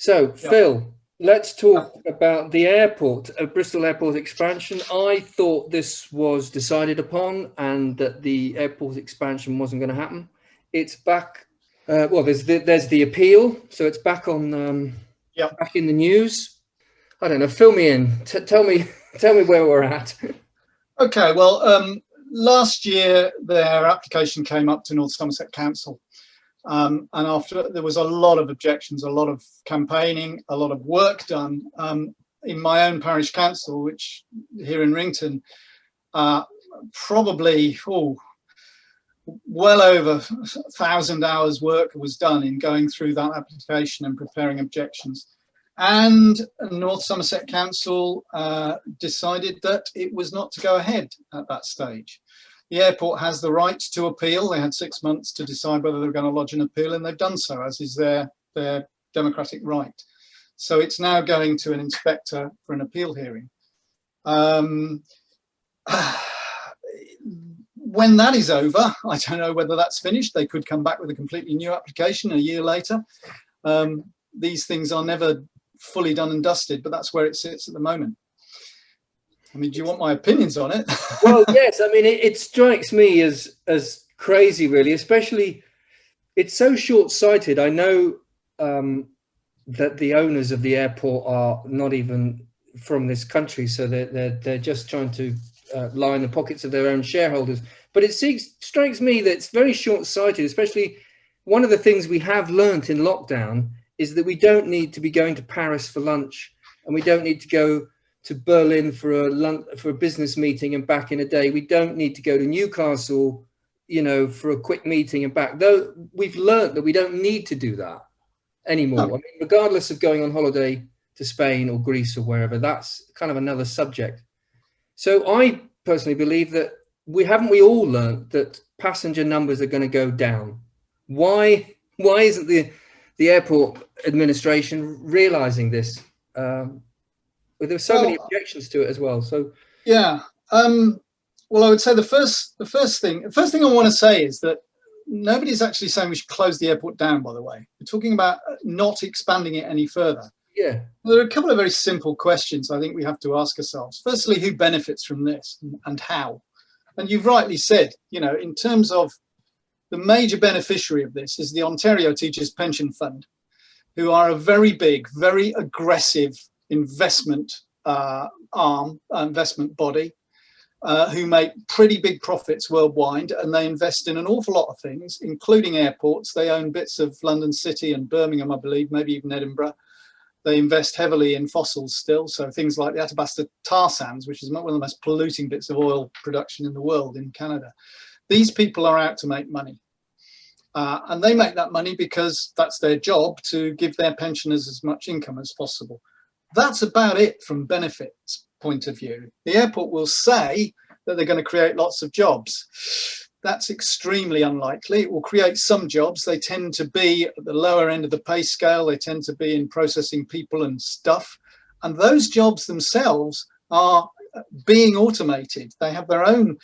So, Yeah. Phil, let's talk about the airport, Bristol Airport expansion. I thought this was decided upon and that the airport expansion wasn't going to happen. It's back. Well, there's the appeal, so it's back on back in the news. I don't know. Fill me in. Tell me where we're at. Okay. Well, last year their application came up to North Somerset Council. And after, there was a lot of objections, a lot of campaigning, a lot of work done in my own parish council, which here in Rington, probably well over 1,000 hours work was done in going through that application and preparing objections. And North Somerset Council decided that it was not to go ahead at that stage. The airport has the right to appeal. They had 6 months to decide whether they were going to lodge an appeal, and they've done so, as is their democratic right. So it's now going to an inspector for an appeal hearing. When that is over, I don't know whether that's finished. They could come back with a completely new application a year later. These things are never fully done and dusted, but that's where it sits at the moment. I mean, do you want my opinions on it? Well, yes. I mean, it strikes me as crazy, really. Especially, it's so short-sighted. I know that the owners of the airport are not even from this country, so they're just trying to line the pockets of their own shareholders. But it strikes me that it's very short-sighted. Especially, one of the things we have learnt in lockdown is that we don't need to be going to Paris for lunch, and we don't need to go to Berlin for a business meeting and back in a day. We don't need to go to Newcastle, for a quick meeting and back. Though we've learnt that we don't need to do that anymore. No. I mean, regardless of going on holiday to Spain or Greece or wherever, that's kind of another subject. So I personally believe that we all learnt that passenger numbers are going to go down. Why isn't the airport administration realizing this? There's so many objections to it as well. So yeah, well, I would say the first thing I want to say is that nobody's actually saying we should close the airport down. By the way, we're talking about not expanding it any further. Yeah, well, there are a couple of very simple questions I think we have to ask ourselves. Firstly, who benefits from this and how? And you've rightly said, in terms of the major beneficiary of this is the Ontario Teachers Pension Fund, who are a very big, very aggressive investment investment body who make pretty big profits worldwide, and they invest in an awful lot of things, including airports. They own bits of London City and Birmingham, I believe, maybe even Edinburgh. They invest heavily in fossils still, so things like the Athabasca tar sands, which is one of the most polluting bits of oil production in the world in Canada. These people are out to make money. And they make that money because that's their job, to give their pensioners as much income as possible. That's about it from benefits point of view. The airport will say that they're going to create lots of jobs. That's extremely unlikely. It will create some jobs. They tend to be at the lower end of the pay scale. They tend to be in processing people and stuff. And those jobs themselves are being automated. They have their own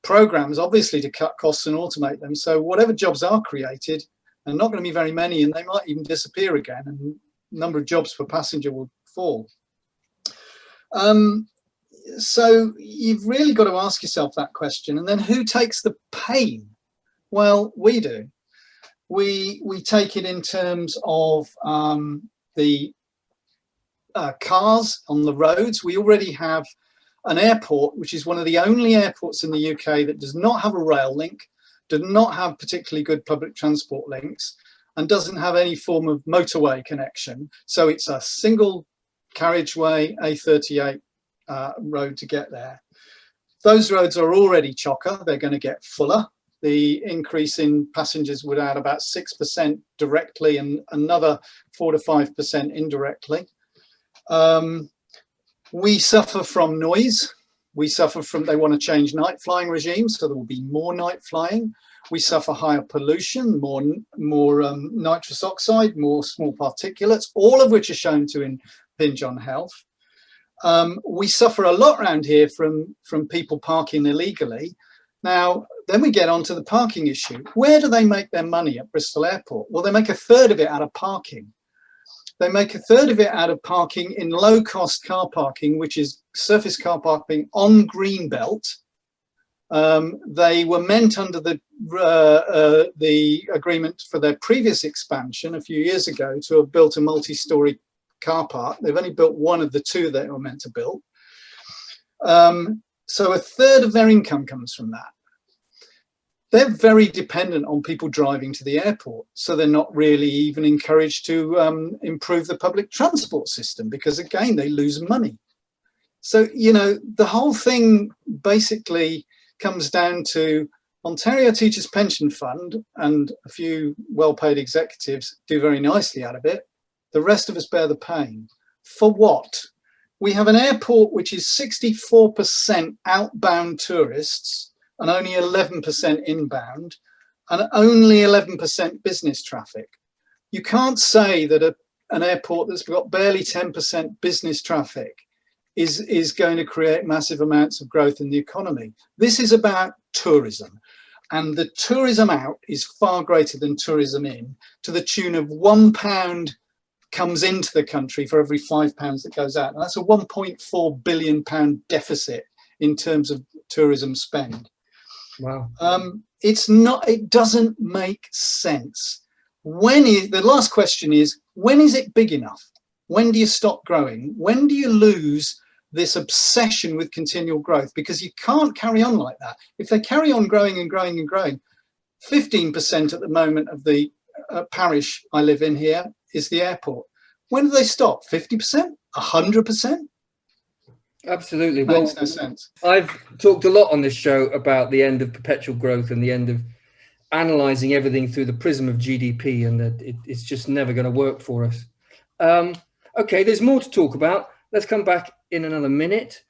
programs, obviously, to cut costs and automate them. So whatever jobs are created are not going to be very many, and they might even disappear again, and the number of jobs per passenger will fall. So you've really got to ask yourself that question. And then who takes the pain? Well, we do. We take it in terms of the cars on the roads. We already have an airport, which is one of the only airports in the UK that does not have a rail link, does not have particularly good public transport links, and doesn't have any form of motorway connection. So it's a single carriageway A38 road to get there. Those roads are already chocker. They're going to get fuller. The increase in passengers would add about 6% directly and another 4 to 5% indirectly. We suffer from noise. We suffer from, they want to change night flying regimes, so there will be more night flying. We suffer higher pollution, more nitrous oxide, more small particulates, all of which are shown to impinge on health. We suffer a lot around here from people parking illegally. Now, then we get onto the parking issue. Where do they make their money at Bristol Airport? Well, they make a third of it out of parking. They make a third of it out of parking in low-cost car parking, which is surface car parking on Greenbelt. They were meant under the agreement for their previous expansion a few years ago to have built a multi-storey car park. They've only built one of the two they were meant to build. So a third of their income comes from that. They're very dependent on people driving to the airport. So they're not really even encouraged to improve the public transport system because, again, they lose money. So, you know, the whole thing basically comes down to Ontario Teachers Pension Fund, and a few well-paid executives do very nicely out of it. The rest of us bear the pain. For what? We have an airport which is 64% outbound tourists and only 11% inbound, and only 11% business traffic. You can't say that an airport that's got barely 10% business traffic is going to create massive amounts of growth in the economy. This is about tourism, and the tourism out is far greater than tourism in, to the tune of £1 comes into the country for every £5 that goes out. And that's a £1.4 billion deficit in terms of tourism spend. Wow. It doesn't make sense. The last question is, when is it big enough? When do you stop growing? When do you lose this obsession with continual growth? Because you can't carry on like that. If they carry on growing and growing and growing, 15% at the moment of the parish I live in here is the airport. When do they stop? 50%? 100%? Absolutely. Makes no sense. I've talked a lot on this show about the end of perpetual growth and the end of analysing everything through the prism of GDP, and that it's just never going to work for us. Okay, there's more to talk about. Let's come back in another minute.